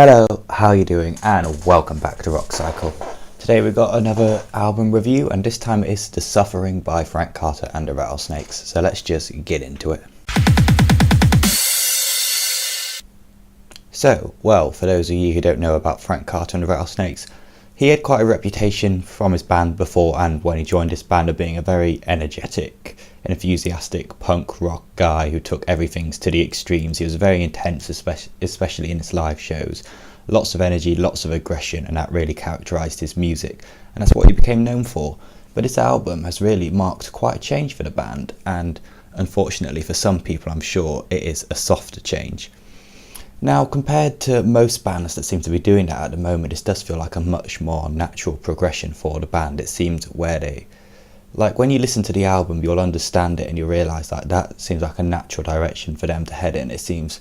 Hello, how are you doing? And welcome back to Rock Cycle. Today we've got another album review, and this time it's The Suffering by Frank Carter and the Rattlesnakes. So let's just get into it. So, well, for those of you who don't know about Frank Carter and the Rattlesnakes, he had quite a reputation from his band before and when he joined this band of being a very energetic and enthusiastic punk rock guy who took everything to the extremes. He was very intense, especially in his live shows. Lots of energy, lots of aggression, and that really characterised his music, and that's what he became known for. But this album has really marked quite a change for the band, and unfortunately for some people I'm sure it is a softer change. Now, compared to most bands that seem to be doing that at the moment, this does feel like a much more natural progression for the band. It seems where they, like when you listen to the album, you'll understand it and you'll realise that seems like a natural direction for them to head in. It seems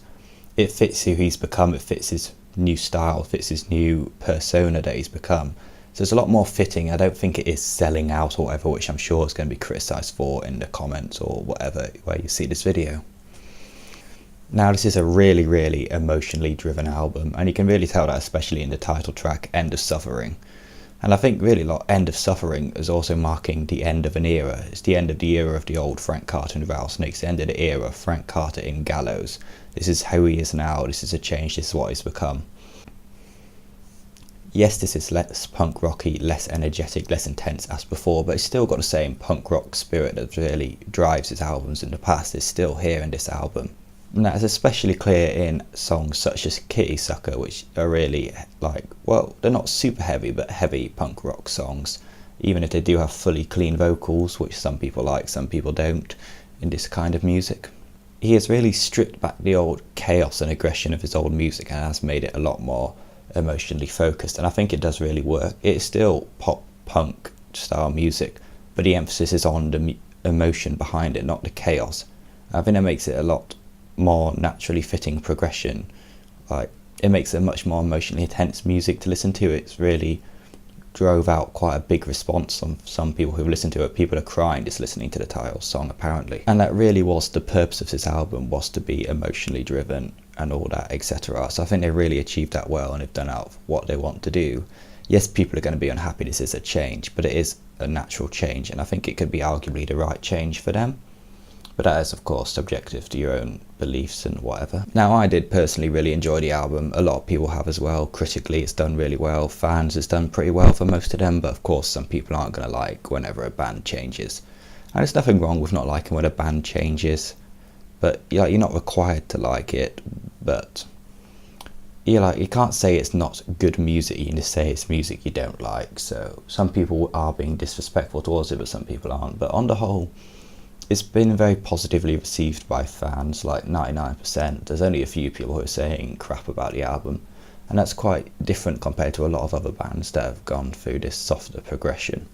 it fits who he's become, it fits his new style, fits his new persona that he's become. So it's a lot more fitting. I don't think it is selling out or whatever, which I'm sure is going to be criticised for in the comments or whatever where you see this video. Now, this is a really emotionally driven album, and you can really tell that especially in the title track, End of Suffering. And I think really like End of Suffering is also marking the end of an era. It's the end of the era of the old Frank Carter and the Rattlesnakes, the end of the era of Frank Carter in Gallows. This is how he is now, this is a change, this is what he's become. Yes, this is less punk rocky, less energetic, less intense as before, but it's still got the same punk rock spirit that really drives his albums in the past. It's still here in this album. And that is especially clear in songs such as Kitty Sucker, which are really like, well, they're not super heavy, but heavy punk rock songs, even if they do have fully clean vocals, which some people like, some people don't, in this kind of music. He has really stripped back the old chaos and aggression of his old music and has made it a lot more emotionally focused, and I think it does really work. It is still pop punk style music, but the emphasis is on the emotion behind it, not the chaos. I think that makes it a lot more naturally fitting progression. Like, it makes it much more emotionally intense music to listen to. It's really drove out quite a big response from some people who've listened to it. People are crying just listening to the title song, apparently. And that really was the purpose of this album, was to be emotionally driven and all that, etc. So I think they really achieved that well, and they've done out what they want to do. Yes, people are going to be unhappy this is a change, but it is a natural change, and I think it could be arguably the right change for them. But that is, of course, subjective to your own beliefs and whatever. Now, I did personally really enjoy the album. A lot of people have as well. Critically, it's done really well. Fans, it's done pretty well for most of them. But of course, some people aren't going to like whenever a band changes. And there's nothing wrong with not liking when a band changes. But you're not required to like it. But you can't say it's not good music. You can just say it's music you don't like. So some people are being disrespectful towards it, but some people aren't. But on the whole, it's been very positively received by fans, like 99%. There's only a few people who are saying crap about the album, and that's quite different compared to a lot of other bands that have gone through this softer progression.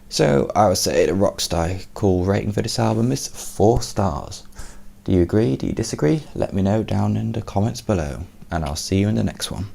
So I would say the Rockstyle rating for this album is 4 stars. Do you agree? Do you disagree? Let me know down in the comments below, and I'll see you in the next one.